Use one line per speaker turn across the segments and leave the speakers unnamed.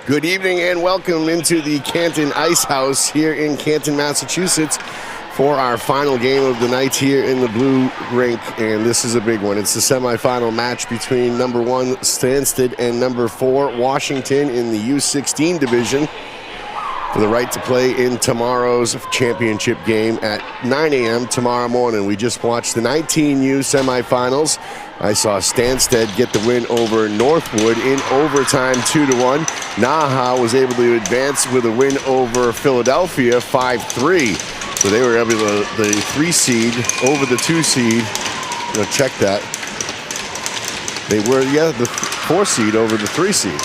Good evening and welcome into the Canton Ice House here in Canton, Massachusetts for our final game of the night here in the blue rink, and this is a big one. It's the semifinal match between number 1 Stanstead and number 4 Washington in the U16 division for the right to play in tomorrow's championship game at 9 a.m. tomorrow morning. We just watched the 19U semifinals. I saw Stanstead get the win over Northwood in overtime 2-1. Naha was able to advance with a win over Philadelphia 5-3. So they were able to, the 3 seed over the 2 seed. Check that. They were, the 4 seed over the 3 seed.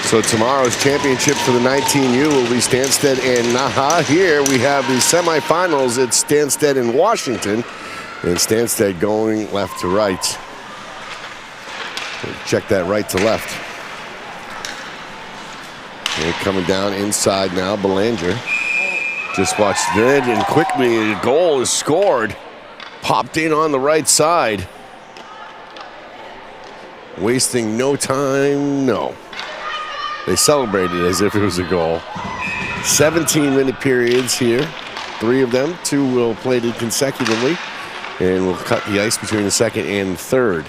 So tomorrow's championship for the 19U will be Stanstead and Naha. Here we have the semifinals. It's Stanstead and Washington. And Stanstead going left to right. Check that right to left. They're coming down inside now. Belanger just watched it, and quickly a goal is scored. Popped in on the right side. Wasting no time, no. They celebrated as if it was a goal. 17-minute periods here. 3 of them, 2 will play it consecutively. And we'll cut the ice between the second and third.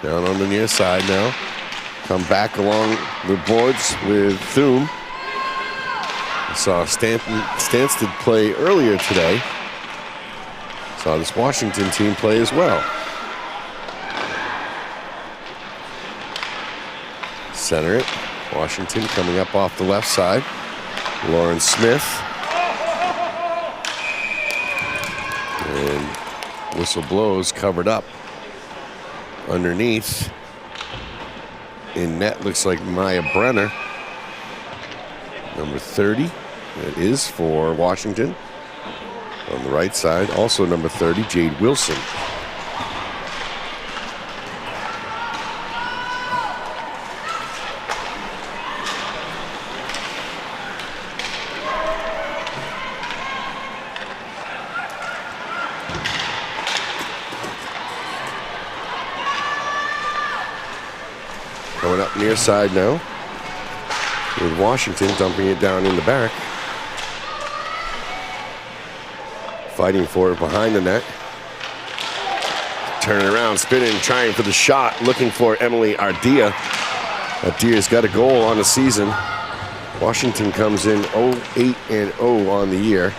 Down on the near side now. Come back along the boards with Thune. I saw Stanstead play earlier today. Saw this Washington team play as well. Center it. Washington coming up off the left side. Lauren Smith. And whistle blows, covered up. Underneath, in net, looks like Maya Brenner. Number 30, that is for Washington. On the right side, also number 30, Jade Wilson. Going up near side now with Washington dumping it down in the back. Fighting for it behind the net. Turning around, spinning, trying for the shot, looking for Emily Ardea. Ardea's got a goal on the season. Washington comes in 0-8-0 on the year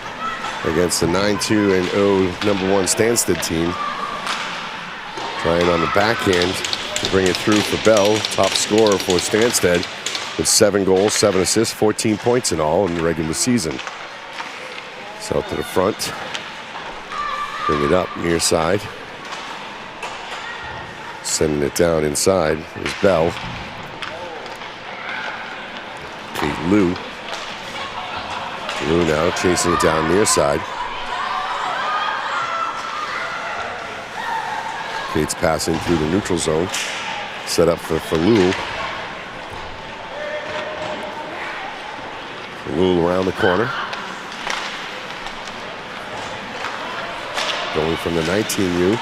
against the 9-2-0 number 1 Stanstead team. Trying on the backhand to bring it through for Bell, top scorer for Stanstead with 7 goals, 7 assists, 14 points in all in the regular season. So to the front, bring it up near side. Sending it down inside is Bell. Kate Lou. Lou now chasing it down near side. Kate's passing through the neutral zone. Set up for Lou. Lou around the corner. Going from the 19U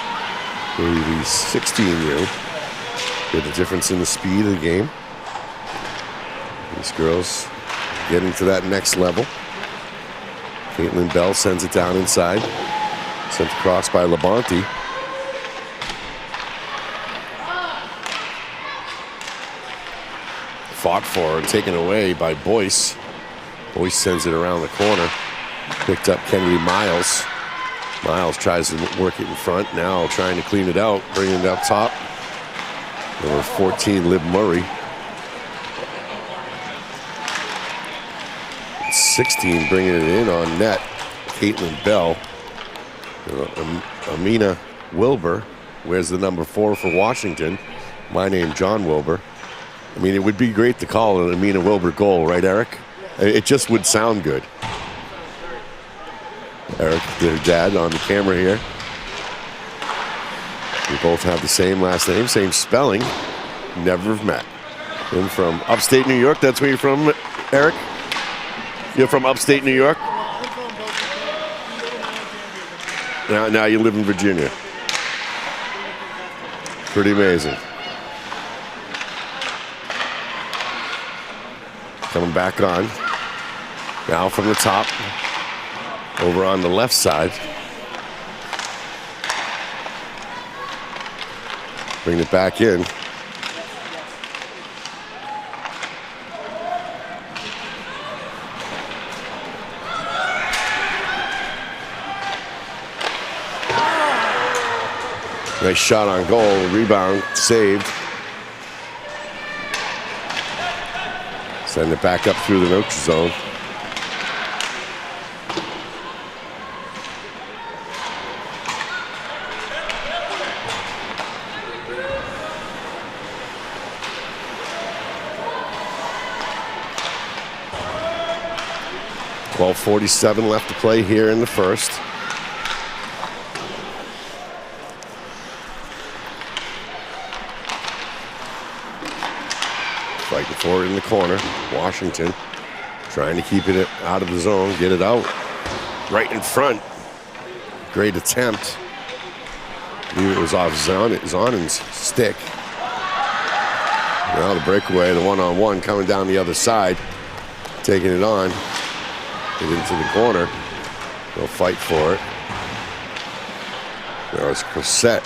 to the 16U. Get the difference in the speed of the game. These girls getting to that next level. Caitlin Bell sends it down inside. Sent across by Labonte. Fought for and taken away by Boyce. Boyce sends it around the corner. Picked up Kennedy Miles. Miles tries to work it in front. Now trying to clean it out, bringing it up top. Number 14, Liv Murray. 16 bringing it in on net. Caitlin Bell. Amina Wilbur wears the number 4 for Washington. My name, John Wilbur. I mean, it would be great to call an Amina Wilbur goal, right, Eric? It just would sound good. Eric, their dad, on the camera here. We both have the same last name, same spelling. Never have met. I'm from upstate New York. That's where you're from, Eric? You're from upstate New York? Now you live in Virginia. Pretty amazing. Coming back on. Now from the top. Over on the left side. Bring it back in. Nice shot on goal, rebound, saved. Send it back up through the neutral zone. .47 left to play here in the first. Fighting for it in the corner. Washington trying to keep it out of the zone, get it out. Right in front. Great attempt. It was off Zonen's stick. Now the breakaway, the one-on-one coming down the other side. Taking it on. Get into the corner. They'll fight for it. Now it's Cossette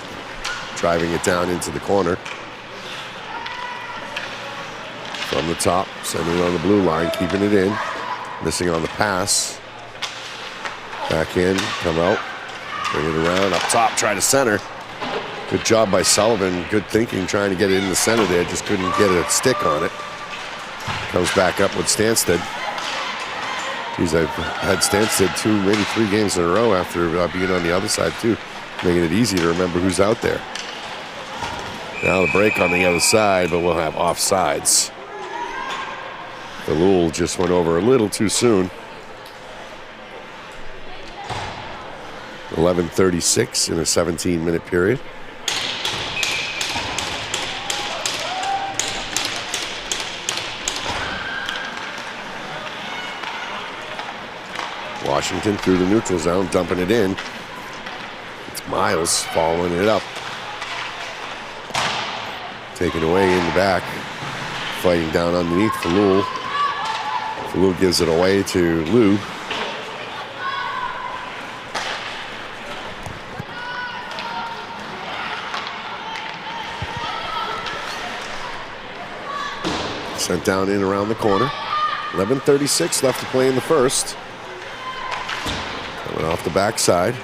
driving it down into the corner. From the top, sending it on the blue line, keeping it in. Missing on the pass. Back in, come out. Bring it around, up top, try to center. Good job by Sullivan. Good thinking, trying to get it in the center there. Just couldn't get a stick on it. Comes back up with Stanstead. Geez, I've had Stanstead 2, maybe 3 games in a row after being on the other side too, making it easy to remember who's out there. Now the break on the other side, but we'll have offsides. Galul just went over a little too soon. 11:36 in a 17-minute period. Washington through the neutral zone, dumping it in. It's Miles following it up. Taken away in the back. Fighting down underneath Falul. Falul gives it away to Lou. Sent down in around the corner. 11:36 left to play in the first. Coming off the backside.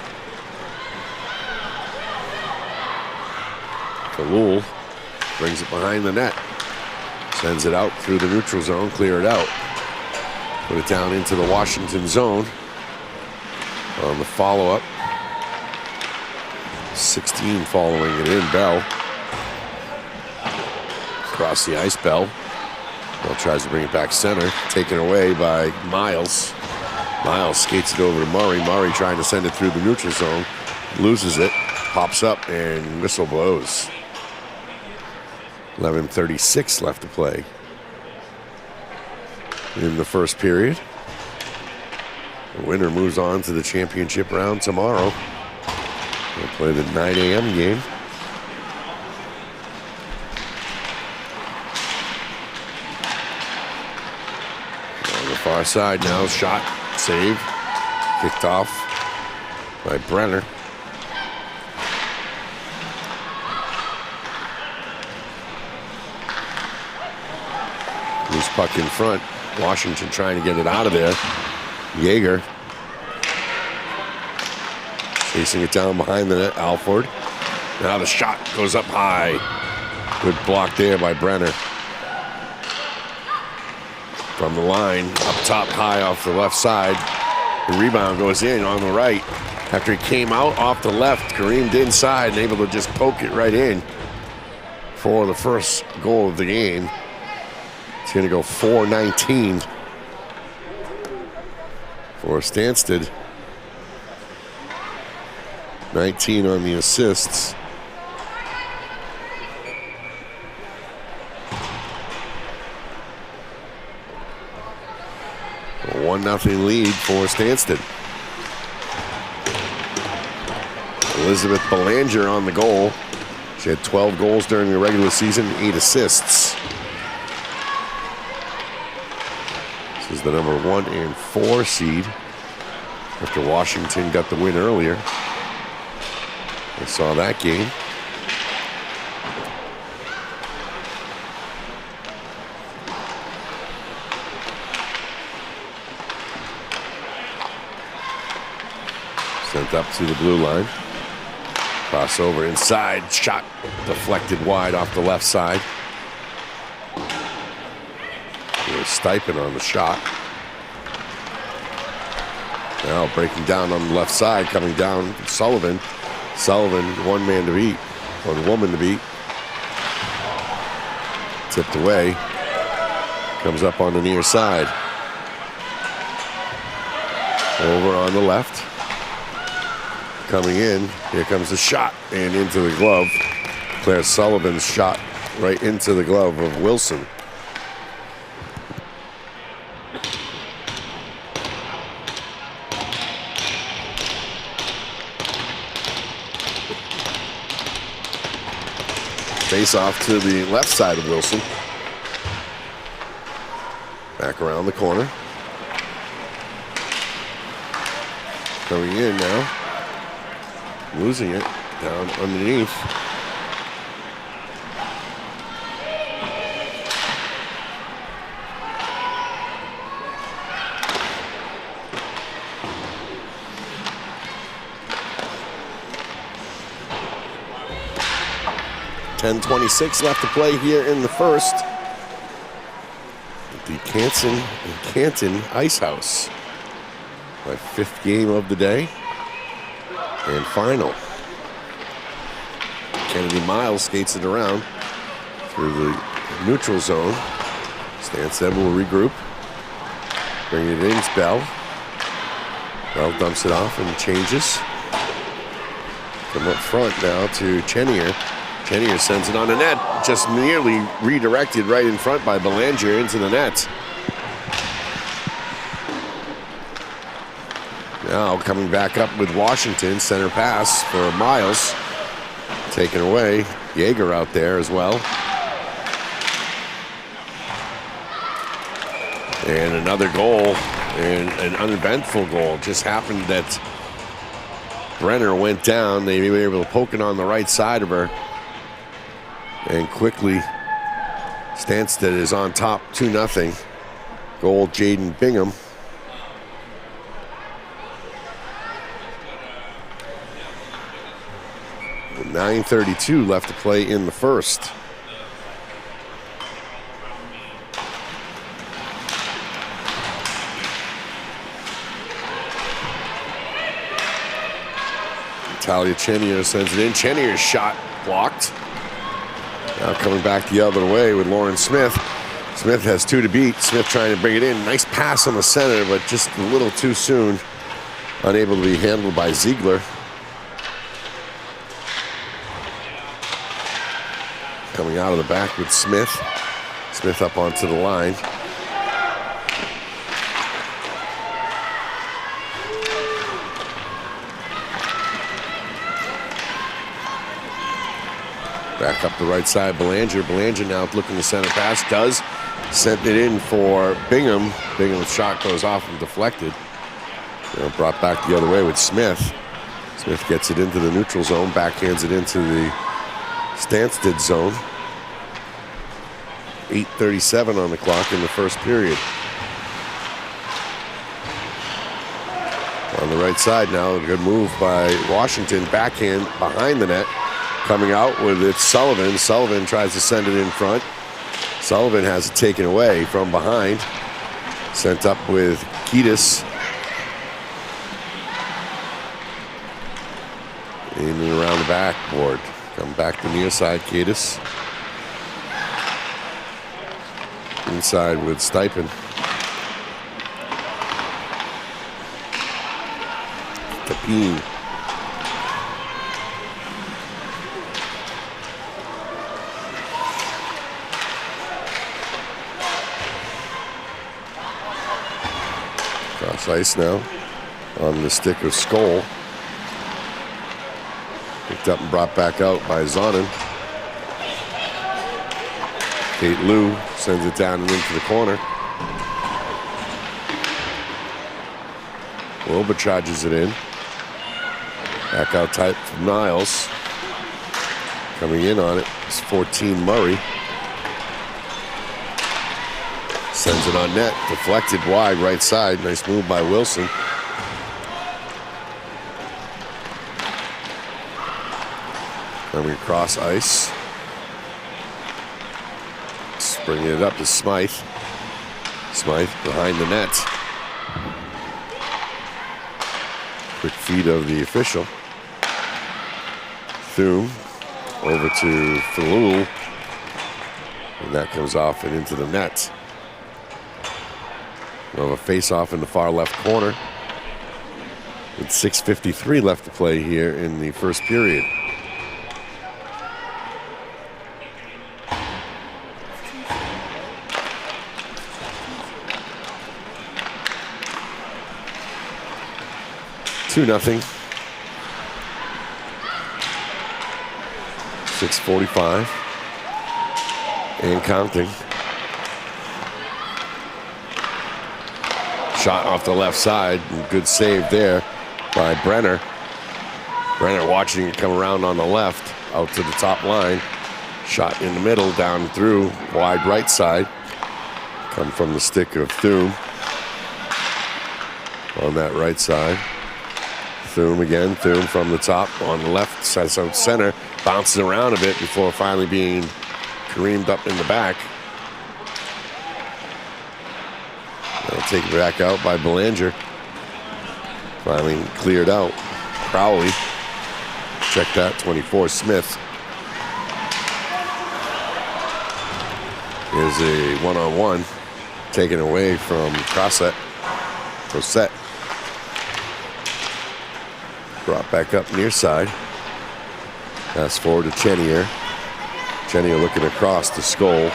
Falul brings it behind the net. Sends it out through the neutral zone, clear it out. Put it down into the Washington zone. On the follow-up. 16 following it in, Bell. Across the ice, Bell. Bell tries to bring it back center. Taken away by Miles. Miles skates it over to Murray. Murray trying to send it through the neutral zone. Loses it. Pops up and whistle blows. 11:36 left to play in the first period. The winner moves on to the championship round tomorrow. They'll play the 9 a.m. game. On the far side now, shot, save, kicked off by Brenner. Loose puck in front. Washington trying to get it out of there. Yeager chasing it down behind the net. Alford. Now the shot goes up high. Good block there by Brenner. From the line, up top high off the left side. The rebound goes in on the right. After he came out off the left, careened inside and able to just poke it right in for the first goal of the game. It's going to go 4:19 for Stanstead. 19 on the assists. A 1-0 lead for Stanstead. Elizabeth Belanger on the goal. She had 12 goals during the regular season, 8 assists. This is the number 1 and 4 seed after Washington got the win earlier. I saw that game. Sent up to the blue line. Crossover inside. Shot deflected wide off the left side. There's Stipend on the shot. Now breaking down on the left side. Coming down Sullivan. Sullivan, one man to beat. One woman to beat. Tipped away. Comes up on the near side. Over on the left. Coming in, here comes the shot, and into the glove. Claire Sullivan's shot right into the glove of Wilson. Face off to the left side of Wilson. Back around the corner. Coming in now. Losing it down underneath. .26 left to play here in the first. At the Canton Ice House. My 5th game of the day. And final. Kennedy Miles skates it around through the neutral zone. Stanstead will regroup. Bring it in, Bell. Bell dumps it off and changes. Come up front now to Chenier. Chenier sends it on the net. Just nearly redirected right in front by Belanger into the net. Now coming back up with Washington, center pass for Miles. Taken away. Yeager out there as well. And another goal, and an uneventful goal. Just happened that Brenner went down. They were able to poke it on the right side of her. And quickly, Stanstead is on top, 2-0. Goal, Jaden Bingham. With 9:32 left to play in the first. Talia Chenier sends it in. Chenier's shot blocked. Now coming back the other way with Lauren Smith. Smith has 2 to beat. Smith trying to bring it in. Nice pass on the center, but just a little too soon. Unable to be handled by Ziegler. Coming out of the back with Smith. Smith up onto the line. Back up the right side, Belanger. Belanger now looking to center pass. Does. Sent it in for Bingham. Bingham's shot goes off and deflected. Brought back the other way with Smith. Smith gets it into the neutral zone. Backhands it into the Stanstead zone. 8:37 on the clock in the first period. On the right side now, a good move by Washington. Backhand behind the net. Coming out with it, Sullivan. Sullivan tries to send it in front. Sullivan has it taken away from behind. Sent up with Kiedis. In and around the backboard. Come back to near side, Kiedis. Inside with Stipend. Tapine. Cross ice now on the stick of Skoll. Picked up and brought back out by Zonin. Kate Lou sends it down and into the corner. Wilbur charges it in. Back out tight from Niles. Coming in on it is 14 Murray. Sends it on net. Deflected wide right side. Nice move by Wilson. Coming across ice. Bringing it up to Smythe. Smythe behind the net. Quick feed of the official. Thum over to Falul. And that comes off and into the net. We'll have a face-off in the far left corner. With 6:53 left to play here in the first period. Two nothing. 6:45 and counting. Shot off the left side. Good save there by Brenner. Brenner watching it come around on the left out to the top line. Shot in the middle, down through, wide right side. Come from the stick of Thum on that right side. Thum again, Thum from the top on the left, sets out center, bounces around a bit before finally being careened up in the back. They'll take it back out by Belanger. Finally cleared out. Crowley. Check that, 24, Smith. Is a one-on-one taken away from Crosset. Brought back up near side. Pass forward to Chenier. Chenier looking across to Skoll.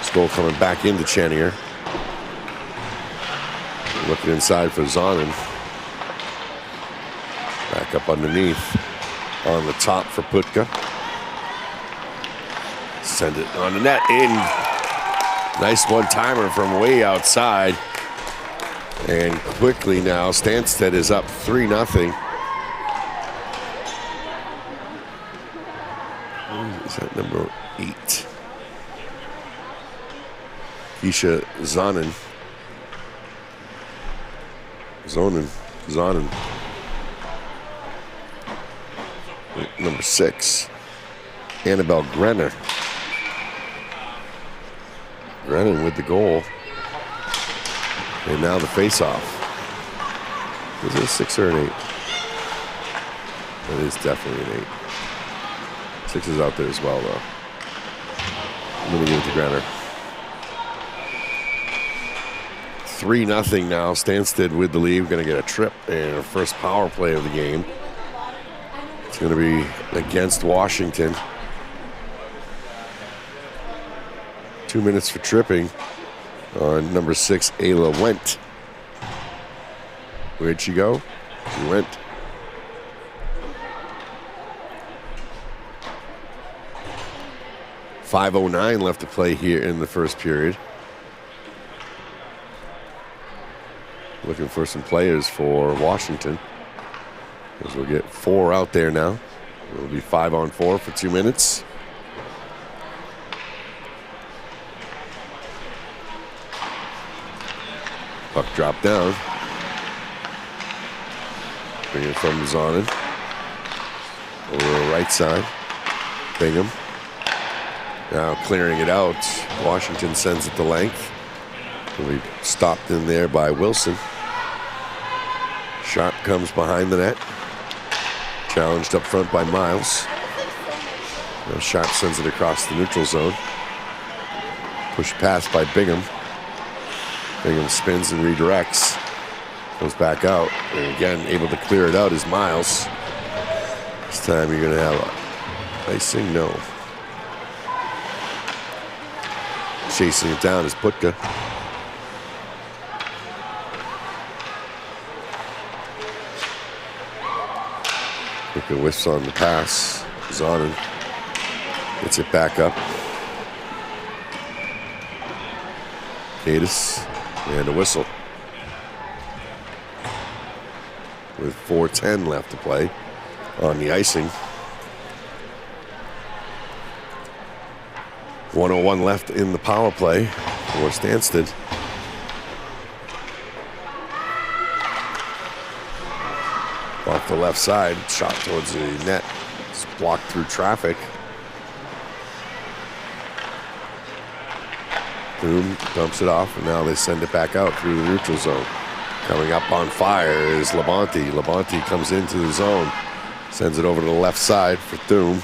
Skoll coming back into Chenier. Looking inside for Zonin. Back up underneath. On the top for Putka. Send it on the net. In. Nice one-timer from way outside. And quickly now, Stanstead is up 3-0. Is that number 8? Keisha Zonin. Number 6. Annabelle Grenner. Grennan with the goal. And now the face-off. Is it a 6 or an 8? It is definitely an 8. 6 is out there as well, though. I'm going to give it to Grenner. 3-0 now. Stanstead with the lead. We're going to get a trip and our first power play of the game. It's going to be against Washington. 2 minutes for tripping on number 6, Ayla Went. Where'd she go? She went. .509 left to play here in the first period. Looking for some players for Washington. As we'll get 4 out there now. It'll be 5-on-4 for 2 minutes. Puck drop down. Bring it from Zonin. Over the right side. Bingham. Now clearing it out. Washington sends it to length. Will be stopped in there by Wilson. Sharp comes behind the net. Challenged up front by Miles. Now Sharp sends it across the neutral zone. Push pass by Bingham. Bingham spins and redirects. Comes back out. And again, able to clear it out is Miles. This time you're going to have icing? No. Chasing it down is Putka. Putka whiffs on the pass. Zonin gets it back up. Cadis, and a whistle. With 4:10 left to play on the icing. 1:01 left in the power play for Stanstead. Off the left side, shot towards the net. It's blocked through traffic. Boom, dumps it off, and now they send it back out through the neutral zone. Coming up on fire is Labonte. Labonte comes into the zone, sends it over to the left side for Thum.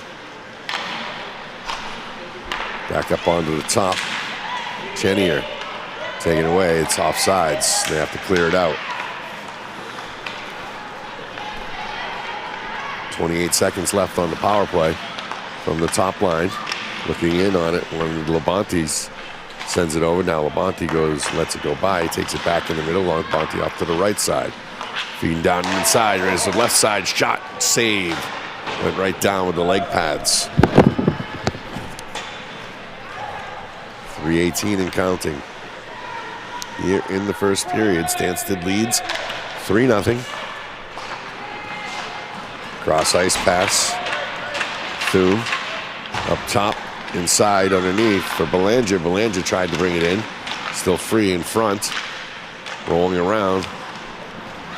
Back up onto the top. Chenier taken away. It's offsides. They have to clear it out. 28 seconds left on the power play from the top line. Looking in on it when Labonte's sends it over. Now Labonte goes, lets it go by. He takes it back in the middle. Labonte off to the right side. Feeding down inside. There's the left side shot. Save. Went right down with the leg pads. 3:18 and counting. Here in the first period, Stanstead leads 3-0. Cross ice pass. Thum up top. Inside underneath for Belanger. Belanger tried to bring it in. Still free in front. Rolling around.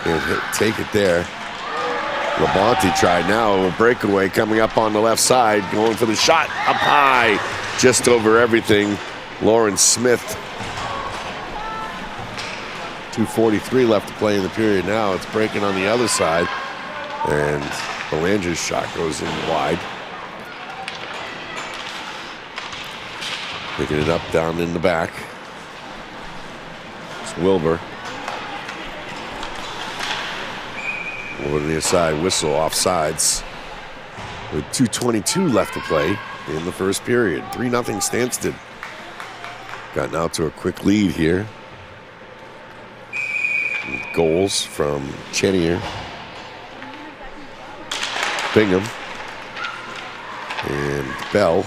And take it there. Labonte tried now. A breakaway coming up on the left side. Going for the shot up high. Just over everything. Lawrence Smith. 2:43 left to play in the period now. It's breaking on the other side. And Belanger's shot goes in wide. Picking it up down in the back. It's Wilbur. Over to the side, whistle offsides. With 2:22 left to play in the first period. 3-0 Stanstead. Gotten out to a quick lead here. Goals from Chenier, Bingham, and Bell.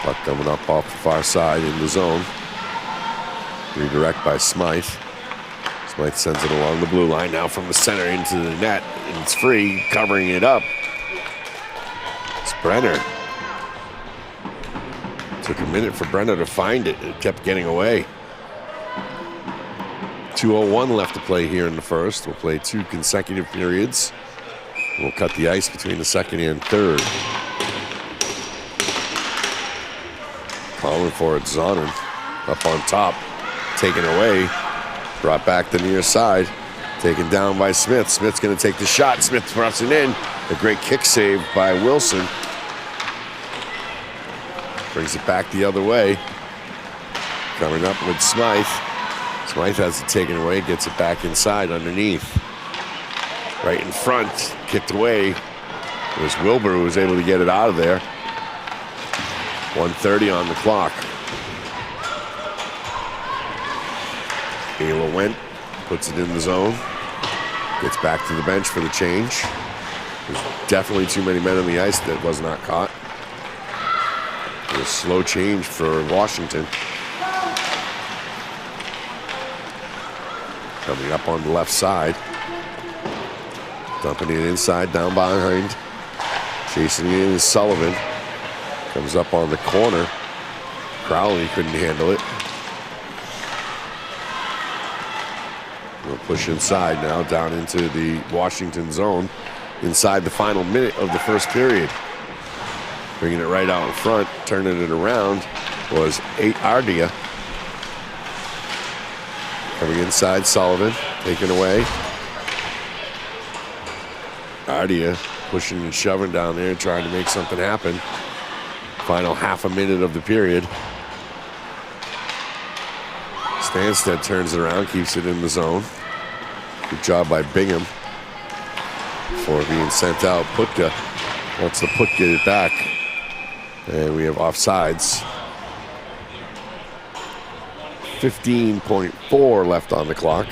Puck coming up off the far side in the zone. Redirect by Smythe. Smythe sends it along the blue line now from the center into the net. And it's free, covering it up. It's Brenner. Took a minute for Brenner to find it. It kept getting away. 2:01 left to play here in the first. We'll play 2 consecutive periods. We'll cut the ice between the second and third. Calling for it, Zonin. Up on top. Taken away. Brought back the near side. Taken down by Smith. Smith's going to take the shot. Smith thrusting in. A great kick save by Wilson. Brings it back the other way. Coming up with Smythe. Smythe has it taken away. Gets it back inside underneath. Right in front. Kicked away. It was Wilbur who was able to get it out of there. 1:30 on the clock. Ayla went, puts it in the zone, gets back to the bench for the change. There's definitely too many men on the ice that was not caught. A slow change for Washington. Coming up on the left side. Dumping it inside, down behind. Chasing it in is Sullivan. Comes up on the corner. Crowley couldn't handle it. We'll push inside now, down into the Washington zone. Inside the final minute of the first period. Bringing it right out in front, turning it around was Ardia. Coming inside, Sullivan, taken away. Ardia pushing and shoving down there, trying to make something happen. Final half a minute of the period. Stanstead turns it around, keeps it in the zone. Good job by Bingham before being sent out. Putka wants to get it back. And we have offsides. 15.4 left on the clock.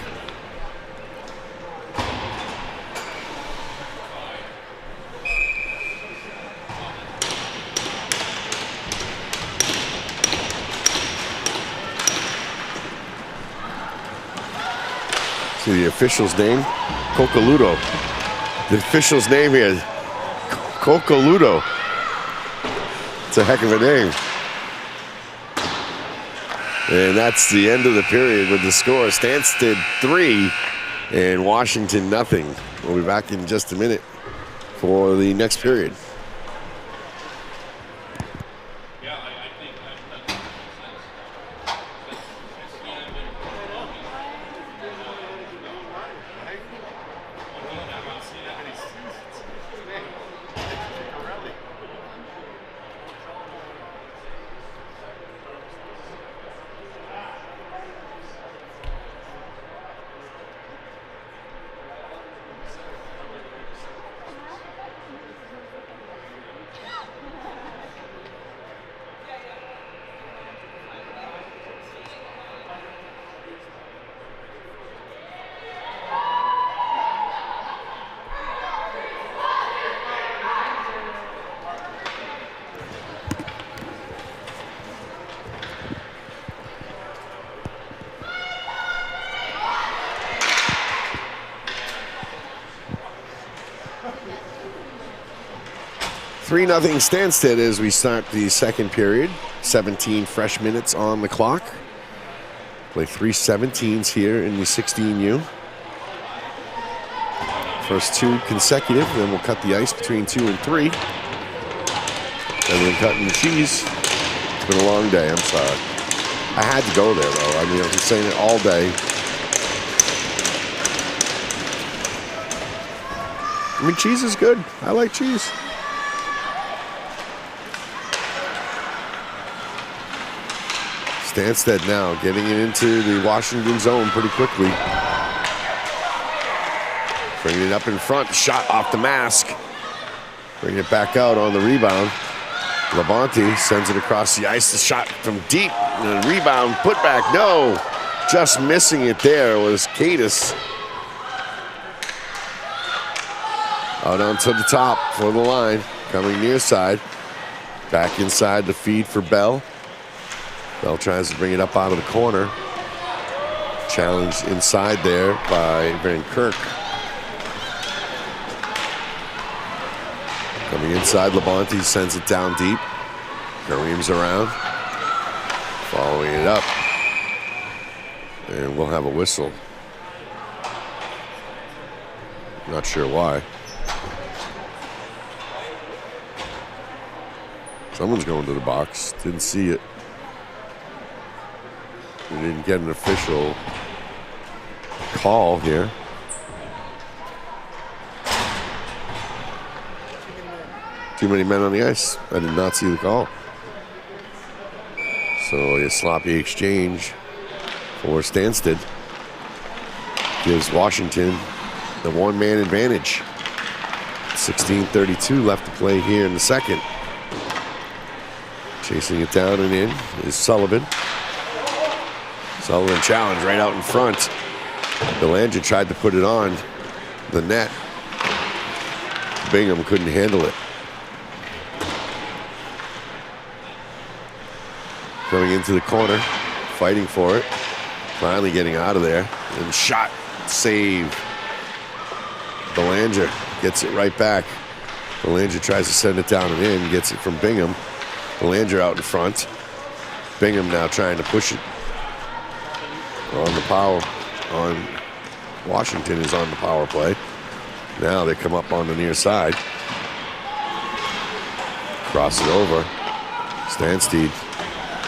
the official's name, Cocoludo. The official's name here, Cocoludo. It's a heck of a name. And that's the end of the period with the score. Stanstead 3 and Washington nothing. We'll be back in just a minute for the next period. Three 0 Stanstead as we start the second period. 17 fresh minutes on the clock. Play 3 17s here in the 16U. First 2 consecutive, then we'll cut the ice between 2 and 3. And then cutting the cheese. It's been a long day, I'm sorry. I had to go there though. I mean, I've been saying it all day. I mean, cheese is good. I like cheese. Stanstead now getting it into the Washington zone pretty quickly. Bringing it up in front, shot off the mask. Bring it back out on the rebound. Labonte sends it across the ice, the shot from deep, and the rebound, put back, no. Just missing it there was Cadis. Out onto the top for the line, coming near side. Back inside the feed for Bell. Bell tries to bring it up out of the corner. Challenged inside there by Van Kirk. Coming inside, Labonte sends it down deep. Kareem's around. Following it up. And we'll have a whistle. Not sure why. Someone's going to the box. Didn't see it. We didn't get an official call here. Too many men on the ice. I did not see the call. So a sloppy exchange for Stanstead. Gives Washington the one-man advantage. 16:32 left to play here in the second. Chasing it down and in is Sullivan. Sullivan challenge right out in front. Belanger tried to put it on the net. Bingham couldn't handle it. Coming into the corner, fighting for it. Finally getting out of there. And shot, save. Belanger gets it right back. Belanger tries to send it down and in, gets it from Bingham. Belanger out in front. Bingham now trying to push it. On the power, on Washington is on the power play. Now they come up on the near side. Cross it over. Stanstead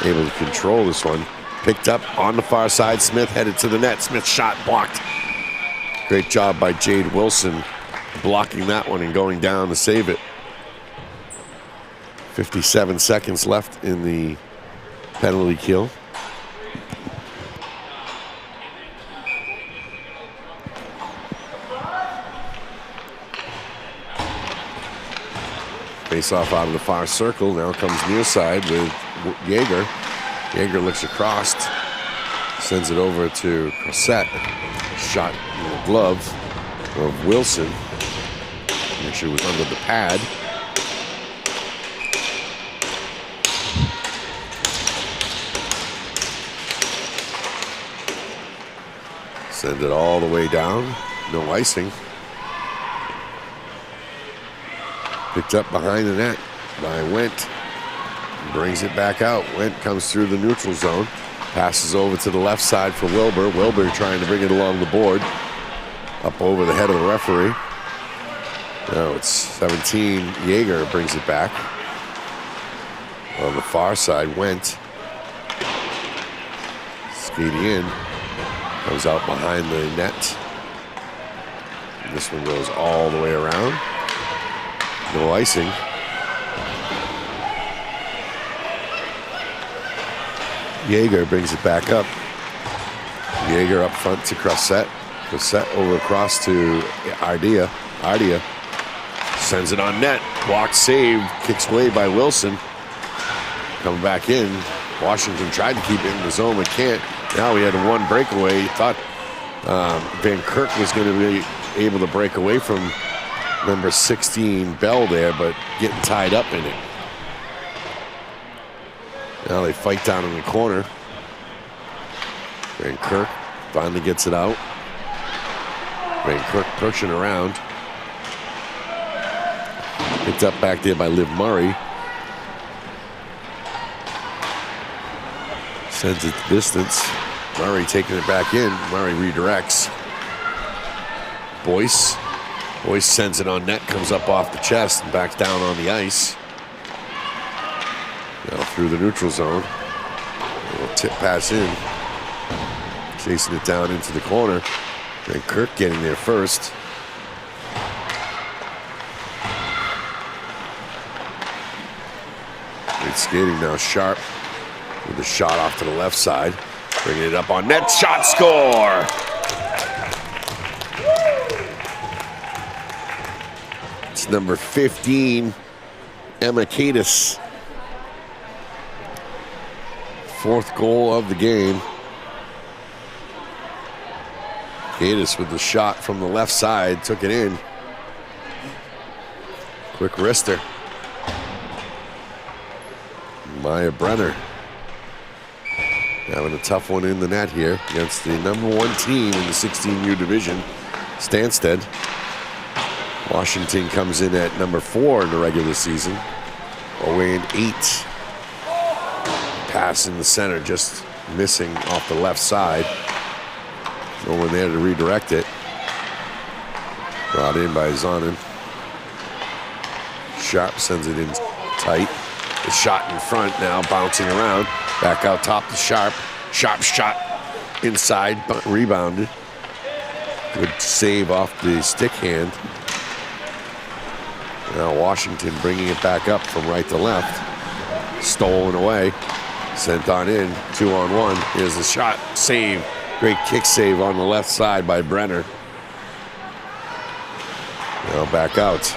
able to control this one. Picked up on the far side. Smith headed to the net. Smith shot blocked. Great job by Jade Wilson blocking that one and going down to save it. 57 seconds left in the penalty kill. Face off out of the far circle. Now comes near side with Yeager. Yeager looks across. Sends it over to Cossette. Shot in the glove of Wilson. Actually was under the pad. Send it all the way down. No icing. Picked up behind the net by Wendt. Brings it back out. Wendt comes through the neutral zone. Passes over to the left side for Wilbur. Wilbur trying to bring it along the board. Up over the head of the referee. Now it's 17. Yeager brings it back. On the far side, Wendt. Skating in. Comes out behind the net. And this one goes all the way around. No icing. Yeager brings it back up. Yeager up front to Crossett. Crossett over across to Ardea. Ardea sends it on net. Blocked, saved. Kicks away by Wilson. Coming back in. Washington tried to keep it in the zone, but can't. Now we had one breakaway. Thought Van Kirk was going to be able to break away from number 16 Bell there, but getting tied up in it. Now they fight down in the corner. Van Kirk finally gets it out. Van Kirk pushing around. Picked up back there by Liv Murray. Sends it the distance. Murray taking it back in. Murray redirects. Boyce. Boyce sends it on net, comes up off the chest and backs down on the ice. Now through the neutral zone. A little tip pass in. Chasing it down into the corner. And Kirk getting there first. Great skating now. Sharp with a shot off to the left side. Bringing it up on net. Shot, score! It's number 15, Emma Kadis. Fourth goal of the game. Kadis with the shot from the left side. Took it in. Quick wrister. Maya Brenner having a tough one in the net here against the #1 team in the 16U division, Stanstead. Washington comes in at number 4 in the regular season. Away in 8. Pass in the center, just missing off the left side. No one there to redirect it. Brought in by Zonin. Sharp sends it in tight. The shot in front now, bouncing around. Back out top to Sharp. Sharp shot inside, but rebounded. Good save off the stick hand. Now Washington bringing it back up from right to left. Stolen away. Sent on in. 2-on-1. Here's the shot. Save. Great kick save on the left side by Brenner. Now back out.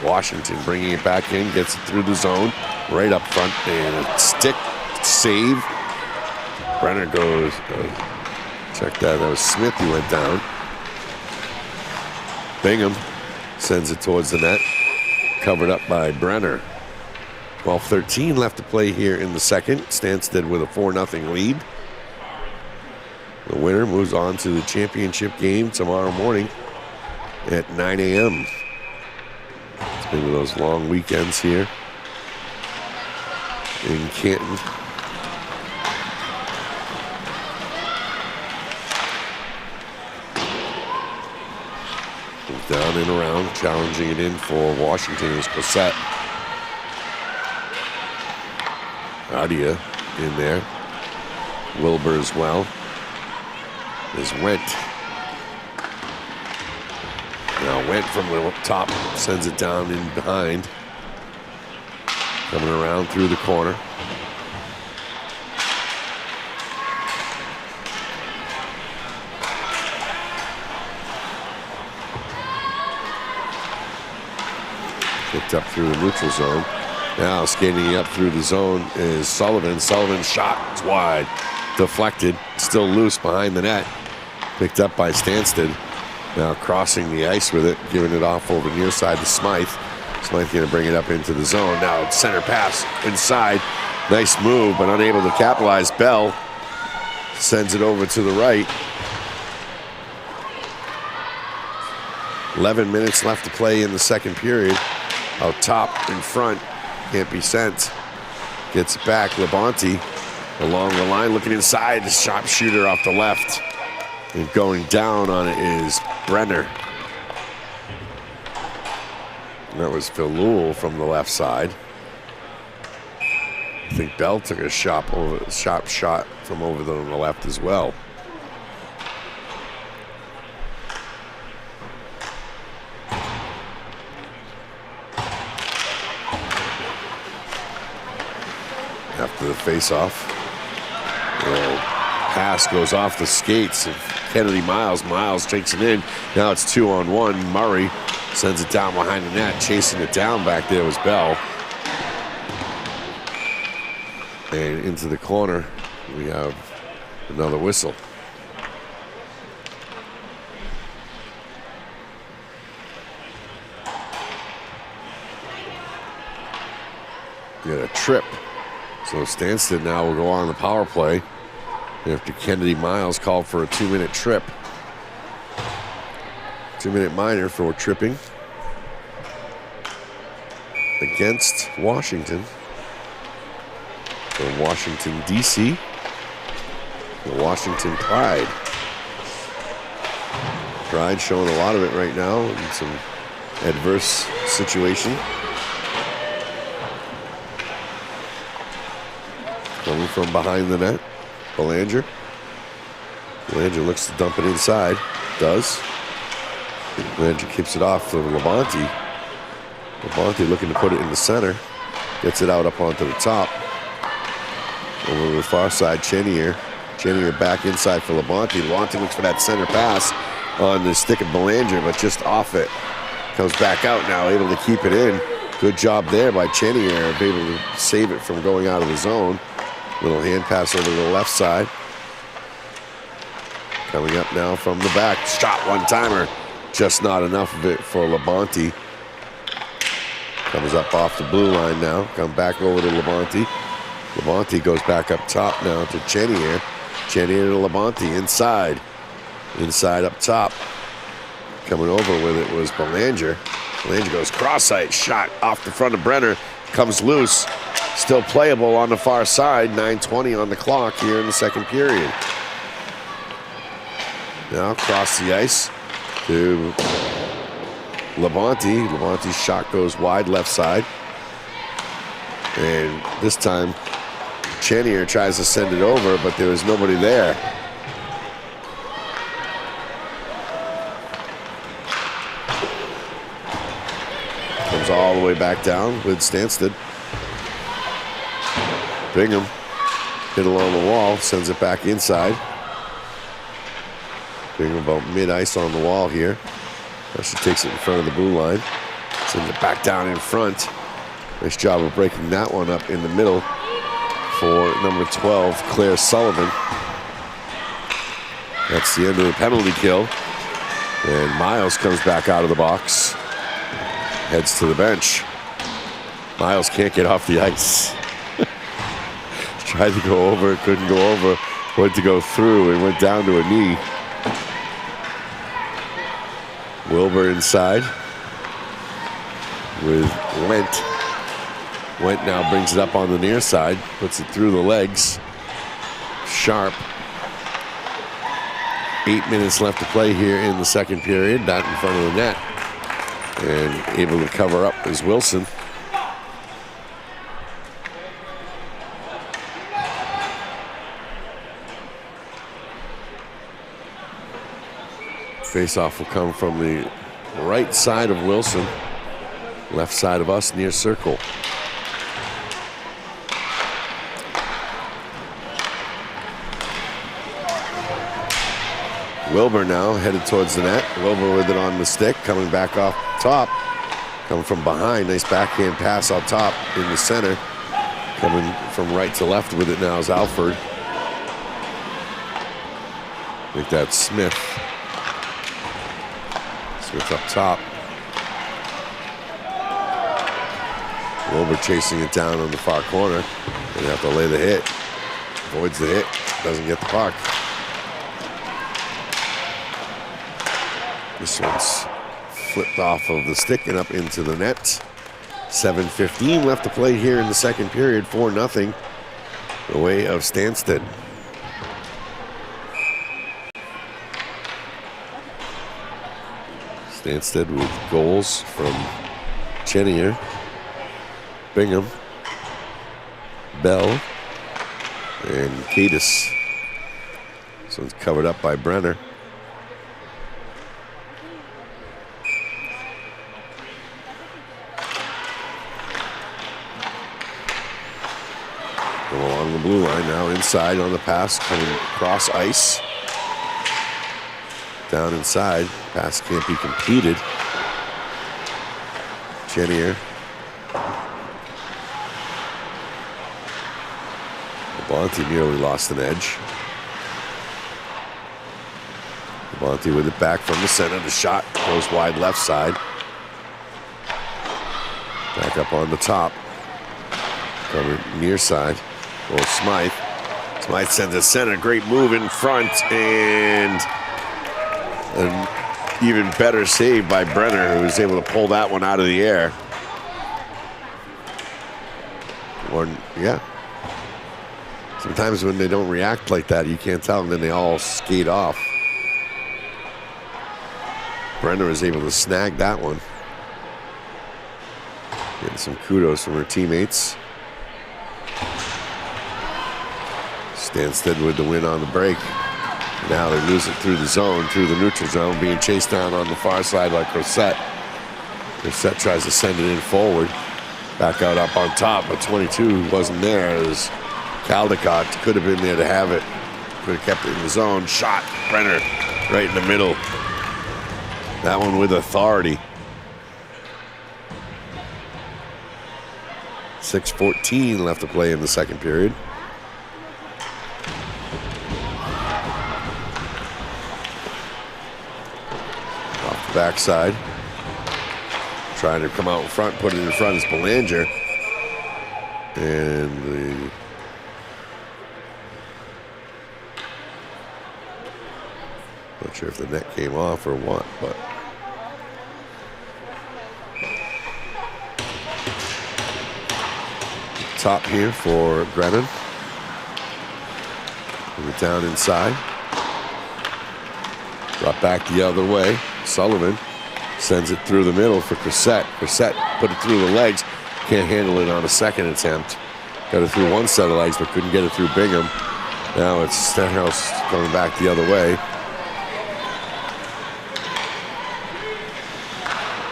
Washington bringing it back in. Gets it through the zone. Right up front. And a stick save. Brenner goes. Check that. That was Smith who went down. Bingham sends it towards the net. Covered up by Brenner. 12:13 left to play here in the second. Stanstead with a 4-0 lead. The winner moves on to the championship game tomorrow morning at 9 a.m. It's been one of those long weekends here in Canton. Down and around, challenging it in for Washington is Cossette. Ardea in there. Wilbur as well. Is Wendt. Now Wendt from the top sends it down in behind. Coming around through the corner. Picked up through the neutral zone. Now skating up through the zone is Sullivan. Sullivan's shot is wide. Deflected. Still loose behind the net. Picked up by Stanstead. Now crossing the ice with it. Giving it off over near side to Smythe. Smythe going to bring it up into the zone. Now center pass inside. Nice move, but unable to capitalize. Bell Sends it over to the right. 11 minutes left to play in the second period. Out top, in front, can't be sent. Gets it back, Labonte along the line, looking inside, the sharpshooter off the left. And going down on it is Brenner. And that was Phil Lewell from the left side. I think Bell took a sharp shot from over on the left as well. After the face-off, the pass goes off the skates of Kennedy Miles. Miles takes it in. Now it's 2-on-1. Murray sends it down behind the net. Chasing it down back there was Bell. And into the corner, we have another whistle. We got a trip. So Stanstead now will go on the power play after Kennedy Miles called for a 2-minute trip. 2-minute minor for tripping against Washington. From Washington, D.C. The Washington Pride. Pride showing a lot of it right now in some adverse situation. Coming from behind the net, Belanger. Belanger looks to dump it inside. Does. Belanger keeps it off for Labonte. Labonte looking to put it in the center. Gets it out up onto the top. Over to the far side, Chenier. Chenier back inside for Labonte. Labonte looks for that center pass on the stick of Belanger, but just off it. Comes back out now, able to keep it in. Good job there by Chenier, able to save it from going out of the zone. Little hand pass over to the left side. Coming up now from the back. Shot one-timer. Just not enough of it for Labonte. Comes up off the blue line now. Come back over to Labonte. Labonte goes back up top now to Chenier. Chenier to Labonte inside. Inside up top. Coming over with it was Belanger. Belanger goes cross-site. Shot off the front of Brenner. Comes loose. Still playable on the far side. 9:20 on the clock here in the second period. Now across the ice to Labonte. Labonte's shot goes wide left side. And this time, Chenier tries to send it over, but there was nobody there. Comes all the way back down with Stanstead. Bingham hit along the wall, sends it back inside. Bingham about mid-ice on the wall here. Now she takes it in front of the blue line. Sends it back down in front. Nice job of breaking that one up in the middle for number 12, Claire Sullivan. That's the end of the penalty kill. And Miles comes back out of the box. Heads to the bench. Miles can't get off the ice. Tried to go over, couldn't go over. Went to go through and went down to a knee. Wilbur inside with Went. Went now brings it up on the near side, puts it through the legs. Sharp. 8 minutes left to play here in the second period, not in front of the net. And able to cover up is Wilson. Face-off will come from the right side of Wilson, left side of us, near circle. Wilbur now headed towards the net. Wilbur with it on the stick, coming back off top. Coming from behind, nice backhand pass out top in the center. Coming from right to left with it now is Alford. I think that's Smith. Smith up top. Wilbur chasing it down on the far corner. Gonna have to lay the hit. Avoids the hit, doesn't get the puck. This one's flipped off of the stick and up into the net. 7:15 left to play here in the second period. 4-0 the way of Stanstead. Stanstead with goals from Chenier, Bingham, Bell, and Cadis. This one's covered up by Brenner. Along the blue line now, inside on the pass, coming across ice. Down inside, pass can't be completed. Chenier. Bonte nearly lost an edge. Bonte with it back from the center. The shot goes wide left side. Back up on the top. Cover near side. Well, Smythe. Smythe sends it center. Great move in front, and an even better save by Brenner, who was able to pull that one out of the air. Yeah. Sometimes when they don't react like that, you can't tell them, then they all skate off. Brenner is able to snag that one. Getting some kudos from her teammates. Stanstead with the win on the break. Now they lose it through the zone, through the neutral zone, being chased down on the far side by Corsett. Corsett tries to send it in forward. Back out up on top, but 22 wasn't there. It was Caldecott. Could have been there to have it. Could have kept it in the zone. Shot, Brenner, right in the middle. That one with authority. 6:14 left to play in the second period. Off the backside. Trying to come out in front, put it in front is Belanger. And not sure if the net came off or what, but top here for Grennan. Move it down inside. Brought back the other way. Sullivan sends it through the middle for Corsett. Corsett put it through the legs. Can't handle it on a second attempt. Got it through one set of legs, but couldn't get it through Bingham. Now it's Stenhouse going back the other way.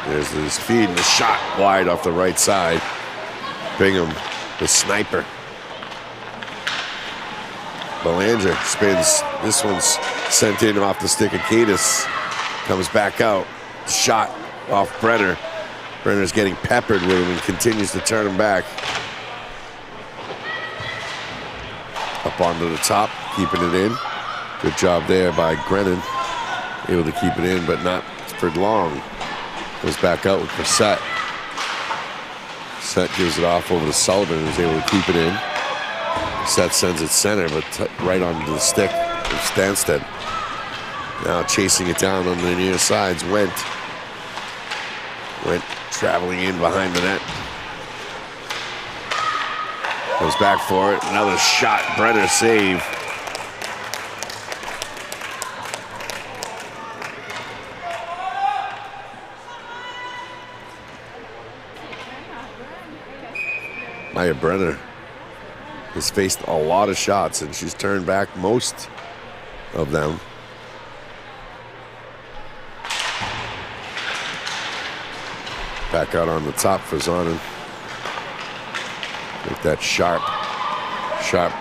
There's his feed and the shot wide off the right side. Bingham, the sniper. Belanger spins. This one's sent in off the stick of Cadis. Comes back out. Shot off Brenner. Brenner's getting peppered with him and continues to turn him back. Up onto the top, keeping it in. Good job there by Grennan. Able to keep it in, but not for long. Goes back out with Corsett. Corsett gives it off over to Sullivan, who's able to keep it in. Corsett sends it center, but right onto the stick of Stanstead. Now chasing it down on the near sides, Went traveling in behind the net. Goes back for it. Another shot. Brenner save. Maya Brenner has faced a lot of shots, and she's turned back most of them. Back out on the top for Zonin. Make that sharp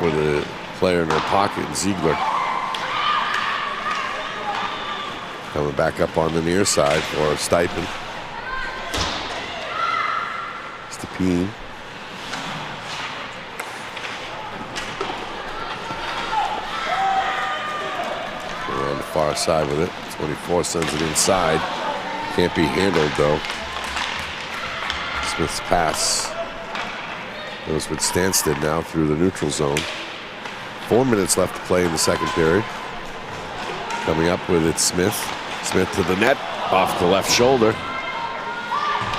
with a player in her pocket, Ziegler. Coming back up on the near side for Stipin. Stepine. On the far side with it. 24 sends it inside. Can't be handled though. Smith's pass goes with Stanstead now through the neutral zone. 4 minutes left to play in the second period. Coming up with it, Smith. Smith to the net, off the left shoulder.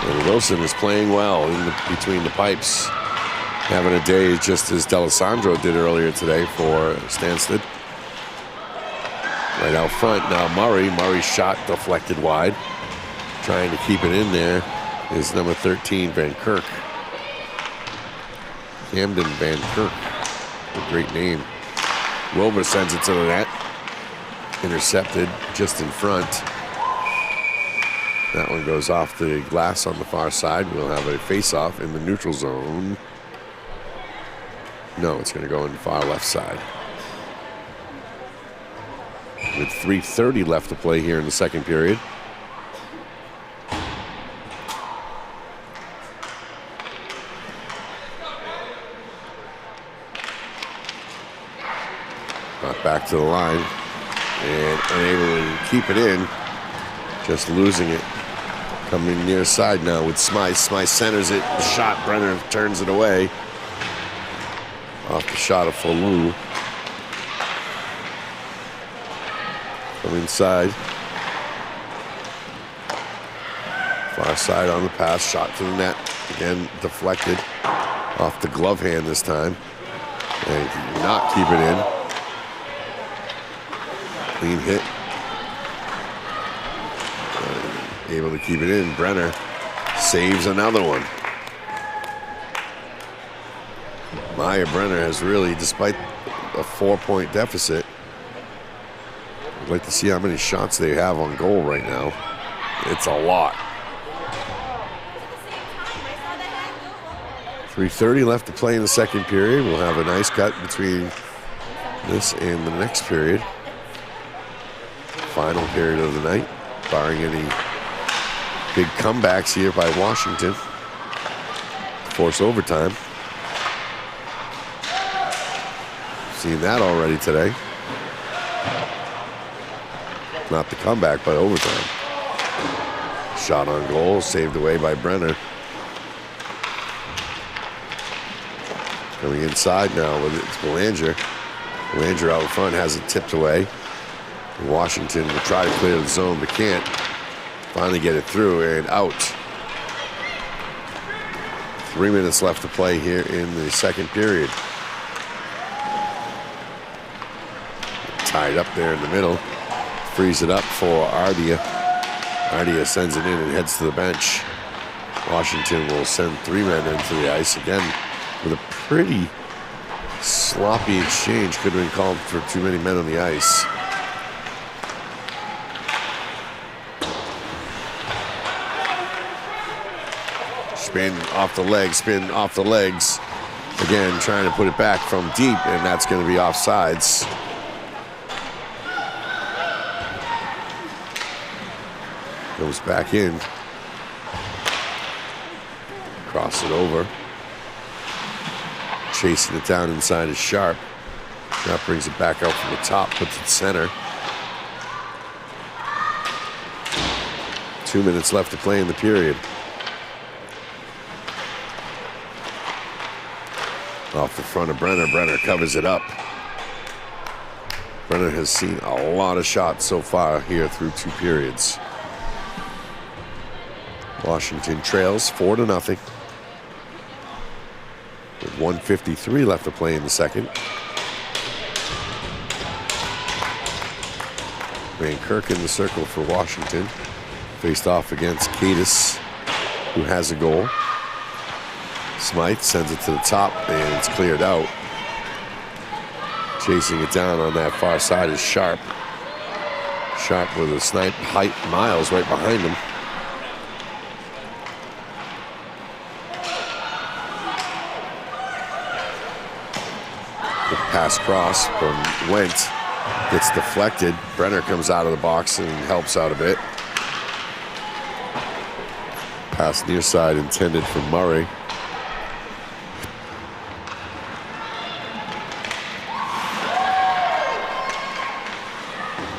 And Wilson is playing well between the pipes. Having a day just as D'Alessandro did earlier today for Stanstead. Right out front now Murray. Murray's shot deflected wide. Trying to keep it in there is number 13, Van Kirk. Camden Van Kirk. A great name. Wilbur sends it to the net. Intercepted just in front. That one goes off the glass on the far side. We'll have a face-off in the neutral zone. No, it's going to go in the far left side. With 3:30 left to play here in the second period. Brought back to the line and unable to keep it in. Just losing it. Coming near side now with Smythe. Smythe centers it. The shot. Brenner turns it away. Off the shot of Falou. Come inside. Far side on the pass. Shot to the net. Again, deflected. Off the glove hand this time. And he did not keep it in. Clean hit. Able to keep it in. Brenner saves another one. Maya Brenner has really, despite a 4-point deficit, I'd like to see how many shots they have on goal right now. It's a lot. 3:30 left to play in the second period. We'll have a nice cut between this and the next period. Final period of the night, barring any big comebacks here by Washington. Force overtime. Seen that already today. Not the comeback, but overtime. Shot on goal, saved away by Brenner. Coming inside now with it's Belanger. Belanger out front has it tipped away. Washington will try to clear the zone, but can't. Finally get it through and out. 3 minutes left to play here in the second period. Tied up there in the middle. Frees it up for Ardea. Ardea sends it in and heads to the bench. Washington will send 3 men into the ice again with a pretty sloppy exchange. Could have been called for too many men on the ice. Spin off the legs, spin off the legs. Again, trying to put it back from deep, and that's going to be offsides. Goes back in. Cross it over. Chasing it down inside is Sharp. Sharp brings it back out from the top, puts it center. 2 minutes left to play in the period. Off the front of Brenner. Brenner covers it up. Brenner has seen a lot of shots so far here through 2 periods. Washington trails 4-0. With 1:53 left to play in the second. Van Kirk in the circle for Washington. Faced off against Cadis, who has a goal. Smythe sends it to the top, and it's cleared out. Chasing it down on that far side is Sharp. Sharp with a snipe height. Miles right behind him. The pass cross from Went gets deflected. Brenner comes out of the box and helps out a bit. Pass near side intended for Murray.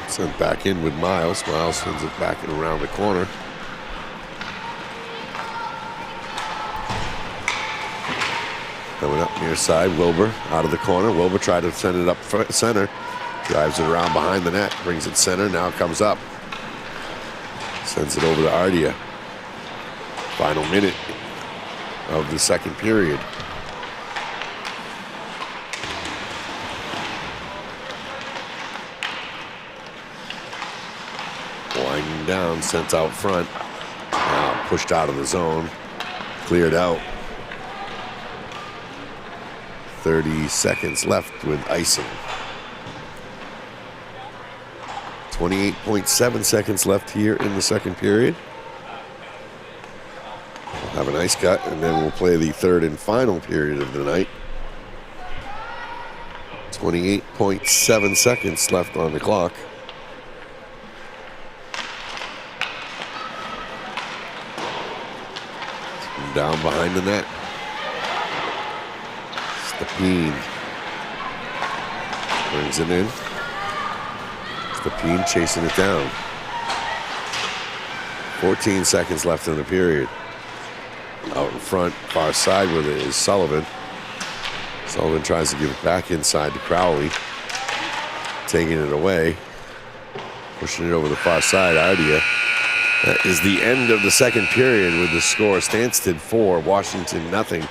Sent back in with Miles. Miles sends it back and around the corner. Coming up near side, Wilbur out of the corner. Wilbur tried to send it up front, center. Drives it around behind the net, brings it center, now it comes up. Sends it over to Ardia. Final minute of the second period. Winding down, sent out front. Now pushed out of the zone. Cleared out. 30 seconds left with icing. 28.7 seconds left here in the second period. We'll have an ice cut, and then we'll play the third and final period of the night. 28.7 seconds left on the clock. Down behind the net. Stepine brings it in. Stepine chasing it down. 14 seconds left in the period. Out in front, far side with it is Sullivan. Sullivan tries to give it back inside to Crowley. Taking it away. Pushing it over the far side, Ardia. That is the end of the second period with the score Stanstead 4, Washington nothing.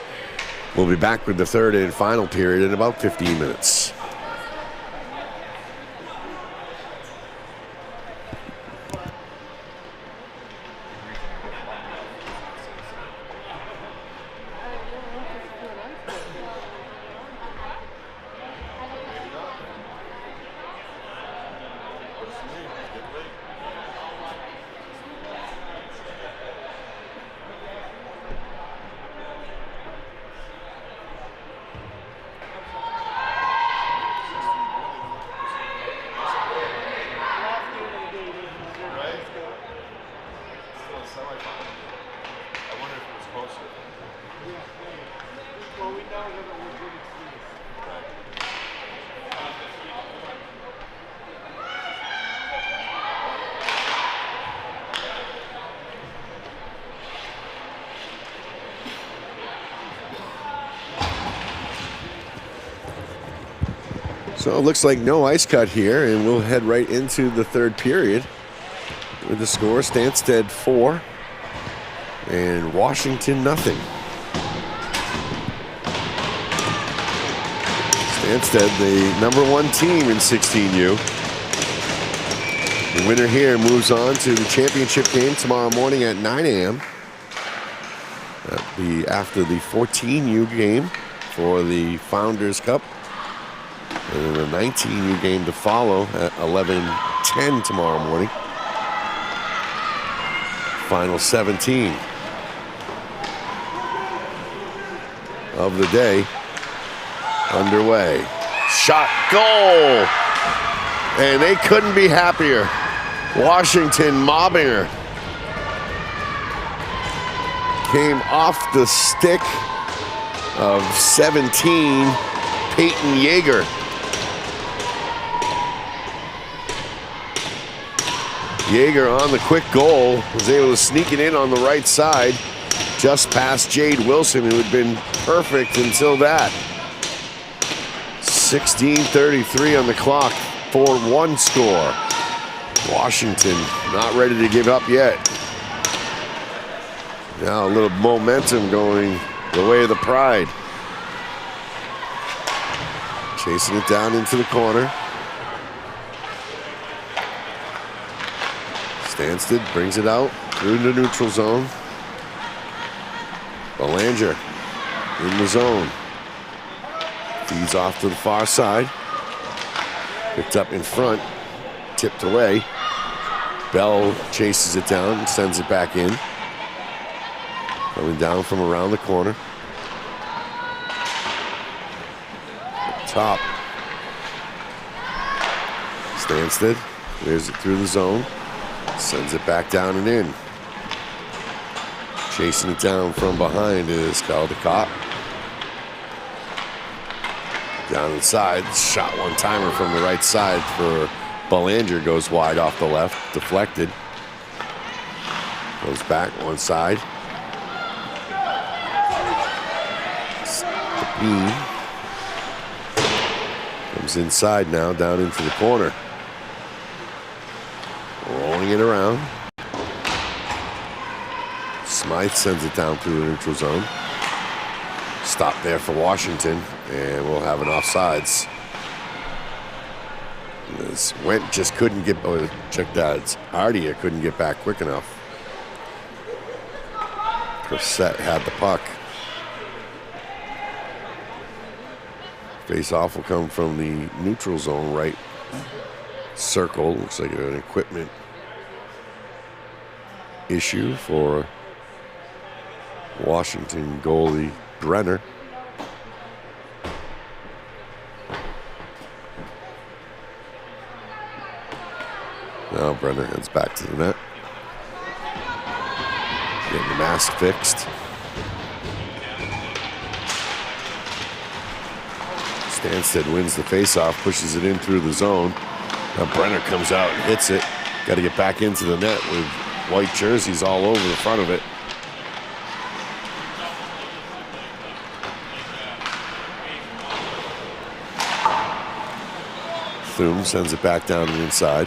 We'll be back with the third and final period in about 15 minutes. So it looks like no ice cut here, and we'll head right into the third period with the score Stanstead 4 and Washington nothing. Stanstead, the #1 team in 16U. The winner here moves on to the championship game tomorrow morning at 9 a.m. That'll be after the 14U game for the Founders Cup. And then a 19U game to follow at 11:10 tomorrow morning. Final 17 of the day underway. Shot, goal! And they couldn't be happier. Washington mobbing her. Came off the stick of 17, Peyton Yeager. Yeager on the quick goal, was able to sneak it in on the right side, just past Jade Wilson, who had been perfect until that. 16:33 on the clock, 4-1 score. Washington not ready to give up yet. Now a little momentum going the way of the Pride. Chasing it down into the corner. Stanstead brings it out through the neutral zone. Belanger in the zone. Feeds off to the far side. Picked up in front. Tipped away. Bell chases it down and sends it back in. Coming down from around the corner. Up top. Stanstead clears it through the zone. Sends it back down and in. Chasing it down from behind is Caldecott. Down inside, shot one-timer from the right side for Belanger, goes wide off the left, deflected. Goes back one side. Stepine comes inside now, down into the corner. Rolling it around. Smythe sends it down through the neutral zone. Stop there for Washington, and we'll have an offsides. This Went just couldn't get, oh, check that, it's Ardia couldn't get back quick enough. Brissett had the puck. Face-off will come from the neutral zone right circle. Looks like an equipment issue for Washington goalie Brenner. Now Brenner heads back to the net. Getting the mask fixed. Stanstead wins the faceoff, pushes it in through the zone. Now Brenner comes out and hits it. Got to get back into the net with white jerseys all over the front of it. Thum sends it back down to the inside.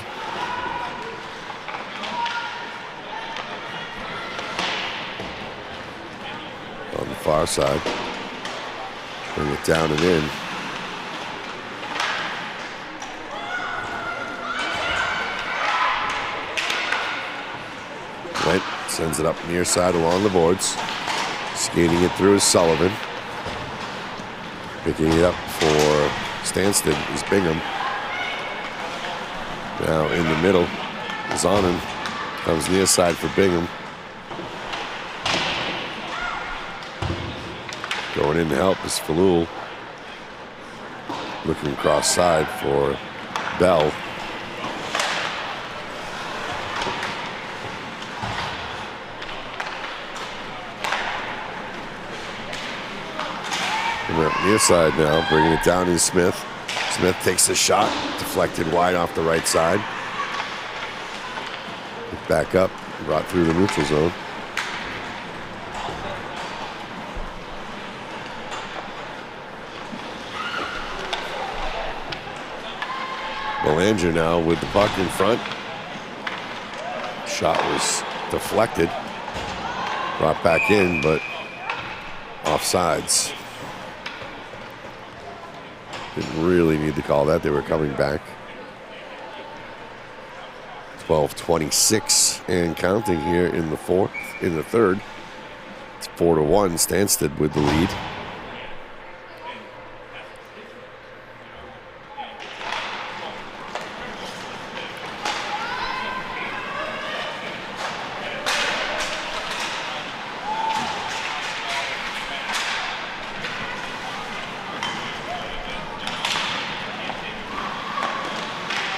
On the far side. Bring it down and in. Went, sends it up near side along the boards. Skating it through is Sullivan. Picking it up for Stanstead is Bingham. Now in the middle, Zonin comes near side for Bingham. Going in to help is Falul. Looking across side for Bell. Near side now, bringing it down is Smith. Smith takes the shot, deflected wide off the right side. Back up, brought through the neutral zone. Belanger now with the puck in front. Shot was deflected. Brought back in, but offsides. Didn't really need to call that. They were coming back. 12:26 and counting here in the third. It's 4-1. Stanstead with the lead.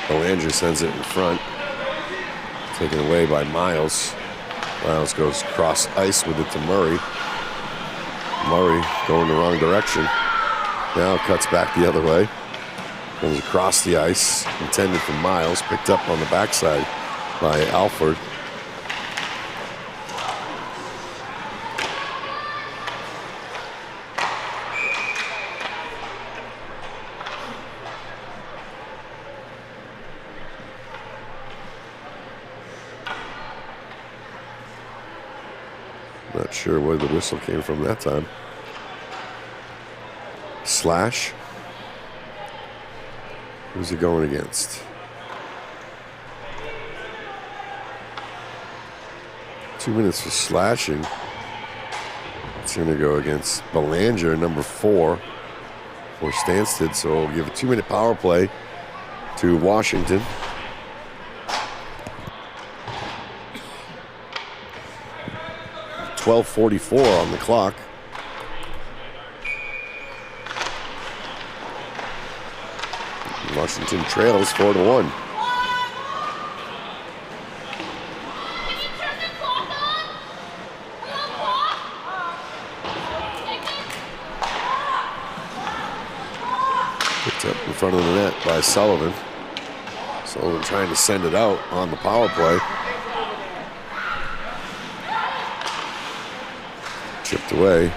Belanger sends it in front. Taken away by Miles. Miles goes cross ice with it to Murray. Murray going the wrong direction. Now cuts back the other way. Goes across the ice. Intended for Miles. Picked up on the backside by Alford. Not sure where the whistle came from that time. Slash. Who's it going against? 2 minutes for slashing. It's going to go against Belanger, number 4, for Stanstead. So we'll give a 2-minute power play to Washington. .12:44 on the clock. Washington trails 4-1. Picked up in front of the net by Sullivan. Sullivan trying to send it out on the power play. Chipped away.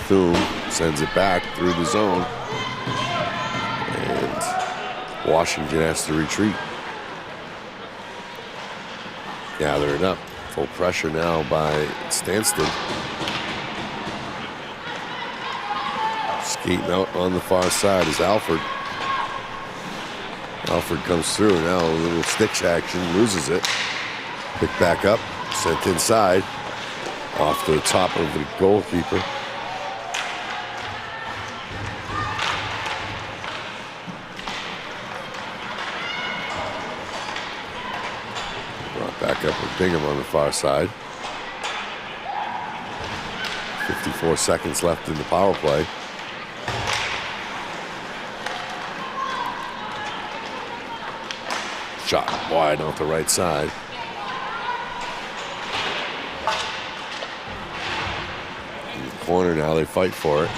Thum sends it back through the zone. And Washington has to retreat. Gather it up. Full pressure now by Stanstead. Skating out on the far side is Alford. Alford comes through now, a little stick action, loses it. Picked back up, sent inside, off the top of the goalkeeper. Brought back up with Bingham on the far side. 54 seconds left in the power play. Shot wide off the right side. In the corner now, they fight for it.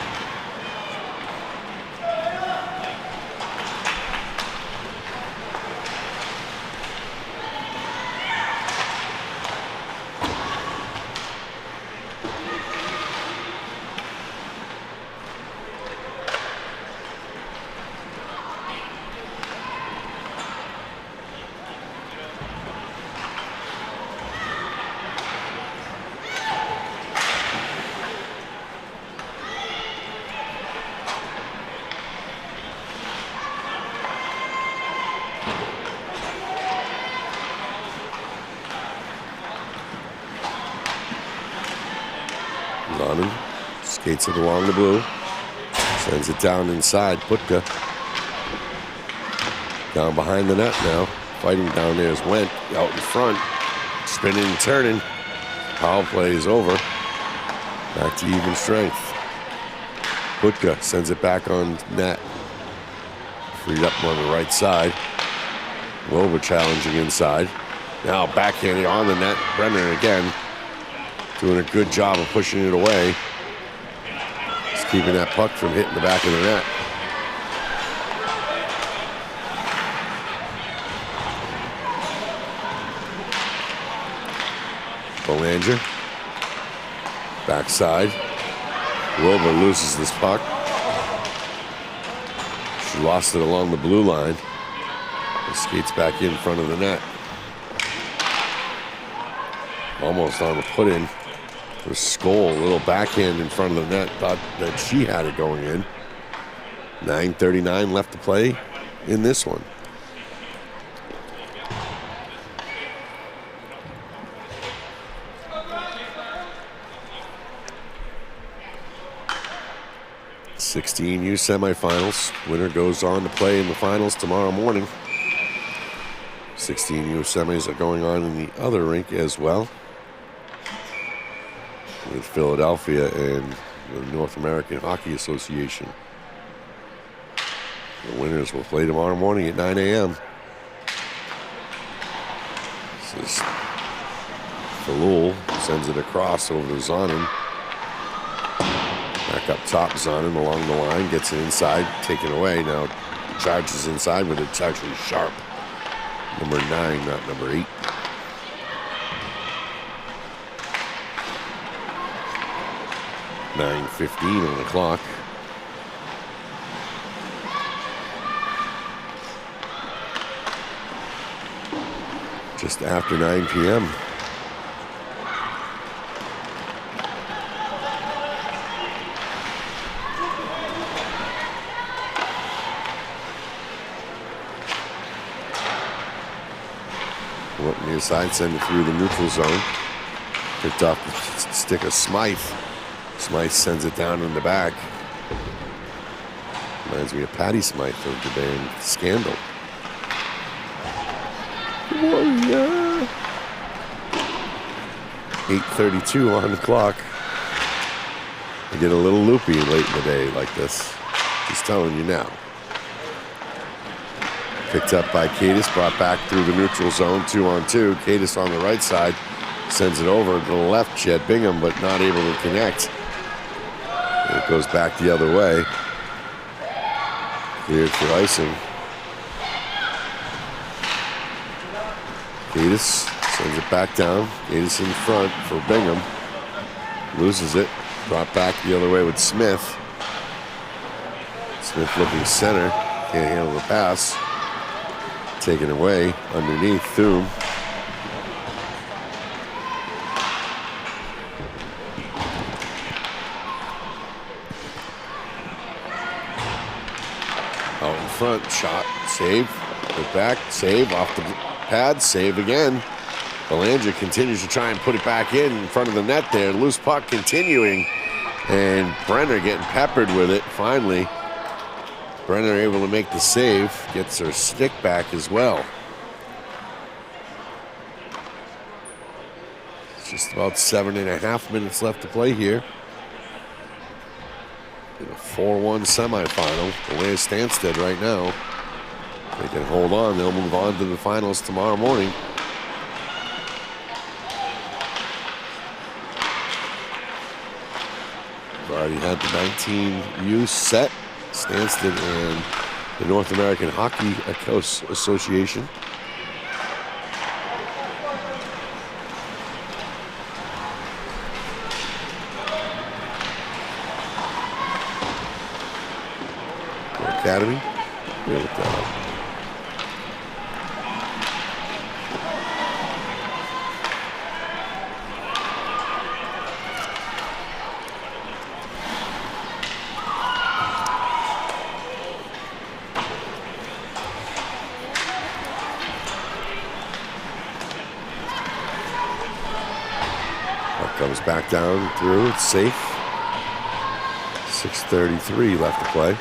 Skates it along the blue. Sends it down inside. Putka. Down behind the net now. Fighting down there is Went. Out in front. Spinning and turning. Power play is over. Back to even strength. Putka sends it back on net. Freed up on the right side. Wilbur challenging inside. Now backhanding on the net. Brenner again. Doing a good job of pushing it away. Just keeping that puck from hitting the back of the net. Belanger. Backside. Wilbur loses this puck. She lost it along the blue line. It skates back in front of the net. Almost on the put-in. For Skoll, a little backhand in front of the net. Thought that she had it going in. 9:39 left to play in this one. (16U) semifinals. Winner goes on to play in the finals tomorrow morning. 16U semis are going on in the other rink as well, with Philadelphia and the North American Hockey Association. The winners will play tomorrow morning at 9 a.m. This is Falul, sends it across over to Zonin. Back up top, Zonin along the line, gets it inside, taken away. Now charges inside, but it's actually Sharp. Number 9, not number 8. (9:15) on the clock. Just after 9 p.m. Near side, send it through the neutral zone. Picked off the stick of Smythe. Smythe sends it down in the back. Reminds me of Patty Smythe of the band Scandal. Warrior. 8:32 on the clock. I get a little loopy late in the day like this. Just telling you now. Picked up by Cadis, brought back through the neutral zone, 2-on-2. Cadis on the right side, sends it over to the left. Jed Bingham, but not able to connect. And it goes back the other way. Cleared for icing. Cadis sends it back down. Cadis in front for Bingham. Loses it. Brought back the other way with Smith. Smith looking center. Can't handle the pass. Taken away underneath Thune. front. Shot, save, put back, save, off the pad, save again. Belanger continues to try and put it back in front of the net there. Loose puck continuing. And Brenner getting peppered with it. Finally, Brenner able to make the save. Gets her stick back as well. Just about 7.5 minutes left to play here. In a 4-1 semifinal. The way of Stanstead right now. If they can hold on, they'll move on to the finals tomorrow morning. We've already had the 19U set. Stanstead and the North American Hockey Association. Academy. Yeah, look that up. Puck comes back down through. It's safe. 6:33 left to play.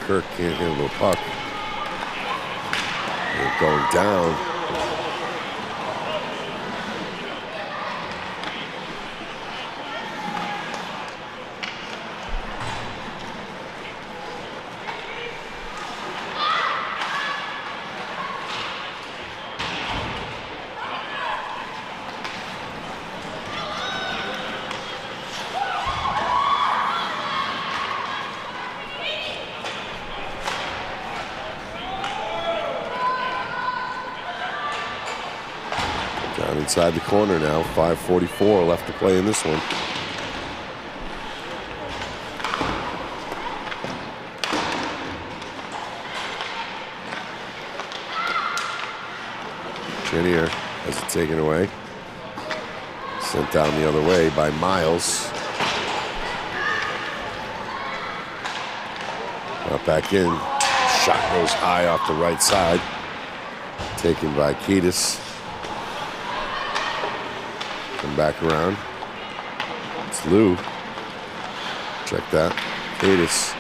Kirk can't handle the puck. And going down. Down inside the corner now. 5:44 left to play in this one. Chenier has it taken away. Sent down the other way by Miles. Not back in. Shot goes high off the right side. Taken by Kiedis. Come back around. It's Lou. Check that. Kiedis.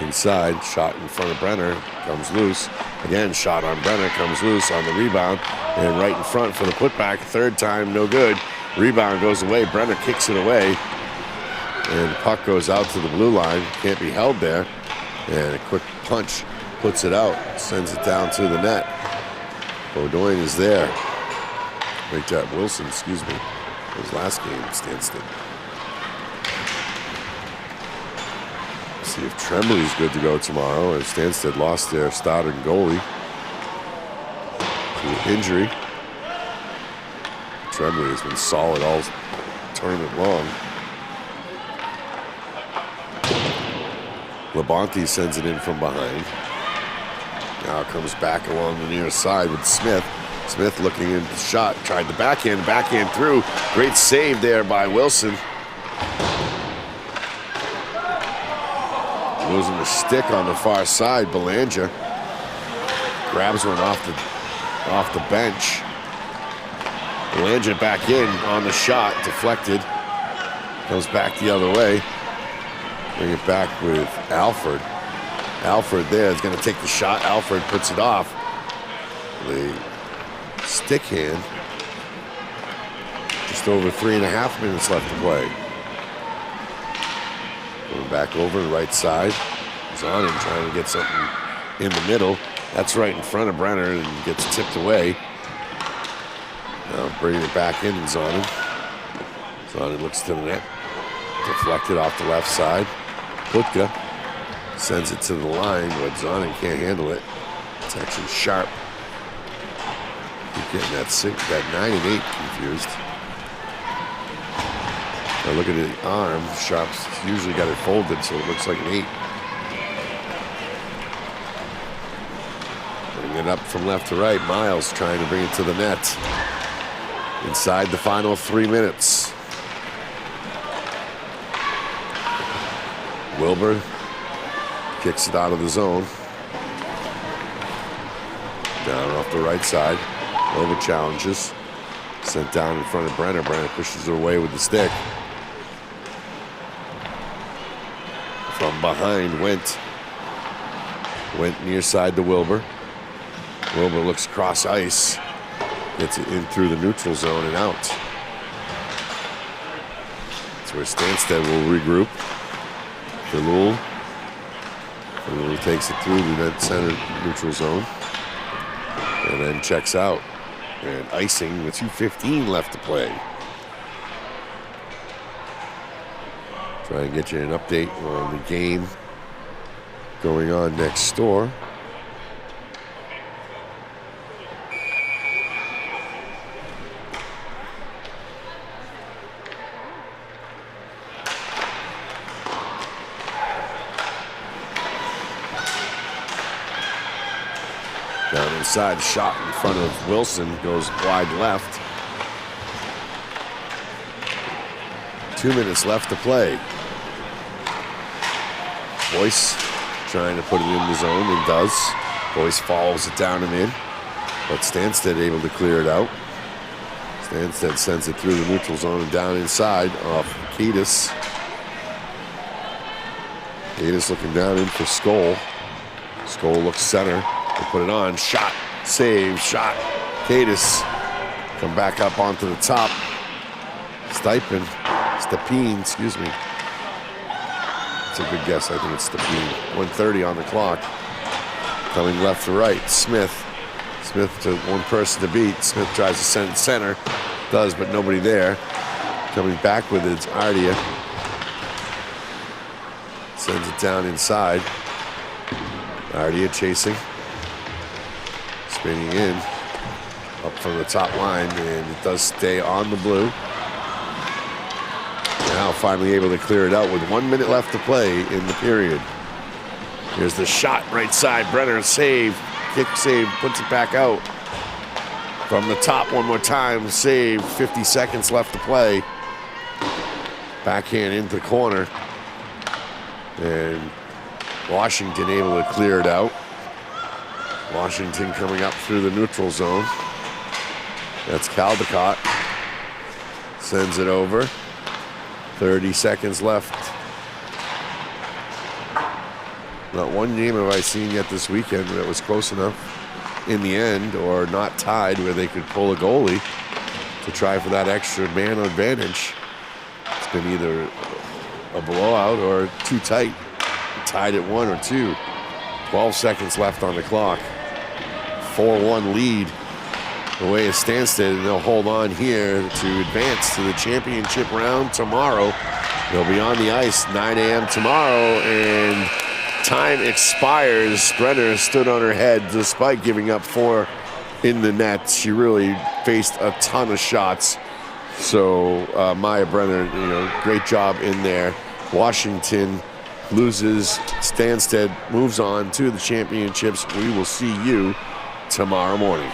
Inside. Shot in front of Brenner. Comes loose. Again, shot on Brenner. Comes loose on the rebound. And right in front for the putback. Third time, no good. Rebound goes away. Brenner kicks it away. And the puck goes out to the blue line. Can't be held there. And a quick punch puts it out. Sends it down to the net. Beaudoin is there. Right there. Wilson, excuse me. His last game, Stanstead. See if Tremblay's good to go tomorrow. As Stanstead lost their starting goalie to injury. Tremblay has been solid all tournament long. Labonte sends it in from behind. Now it comes back along the near side with Smith. Smith looking in the shot, tried the backhand through. Great save there by Wilson. Losing the stick on the far side. Belanger grabs one off the bench. Belanger back in on the shot, deflected. Comes back the other way. Bring it back with Alford. Alford there is going to take the shot. Alford puts it off. The stick hand. Just over 3.5 minutes left to play. Going back over the right side. Zonin trying to get something in the middle. That's right in front of Brenner and gets tipped away. Now bringing it back in, Zonin. Zonin looks to the net. Deflected off the left side. Putka sends it to the line, but Zonin can't handle it. It's actually sharp. Keep getting that 9 and 8 confused. Now look at the arm. Sharp's usually got it folded, so it looks like an 8. Bring it up from left to right. Miles trying to bring it to the net. inside the final 3 minutes. Wilbur kicks it out of the zone. Down off the right side. Wilbur challenges. Sent down in front of Brenner. Brenner pushes her away with the stick. From behind Went near side to Wilbur. Wilbur looks cross ice. Gets it in through the neutral zone and out. That's where Stanstead will regroup. Falul takes it through the net center neutral zone. And then checks out. And icing with 2:15 left to play. Try and get you an update on the game going on next door. Down inside, shot in front of Wilson, goes wide left. 2 minutes left to play. Boyce trying to put it in the zone and does. Boyce follows it down and in, but Stanstead able to clear it out. Stanstead sends it through the neutral zone and down inside off Kiedis. Kiedis looking down in for Skoll. Skoll looks center. They put it on. Shot. Save. Shot. Kiedis. Come back up onto the top. Stepien, excuse me. It's a good guess. I think it's Stepien. 1:30 on the clock. Coming left to right. Smith to one person to beat. Smith tries to send it center. Does, but nobody there. Coming back with it, it's Ardia. Sends it down inside. Ardia chasing. Spinning in. Up from the top line, and it does stay on the blue. Now finally able to clear it out with 1 minute left to play in the period. Here's the shot, right side. Brenner save, kick save, puts it back out. From the top one more time, save, 50 seconds left to play. Backhand into the corner. And Washington able to clear it out. Washington coming up through the neutral zone. That's Caldecott. Sends it over. 30 seconds left. Not one game have I seen yet this weekend that was close enough in the end or not tied where they could pull a goalie to try for that extra man advantage. It's been either a blowout or too tight. Tied at 1 or 2. 12 seconds left on the clock. 4-1 lead. The way is Stanstead, and they'll hold on here to advance to the championship round tomorrow. They'll be on the ice 9 a.m. tomorrow, and time expires. Brenner stood on her head despite giving up 4 in the net. She really faced a ton of shots. So Maya Brenner, great job in there. Washington loses. Stanstead moves on to the championships. We will see you tomorrow morning.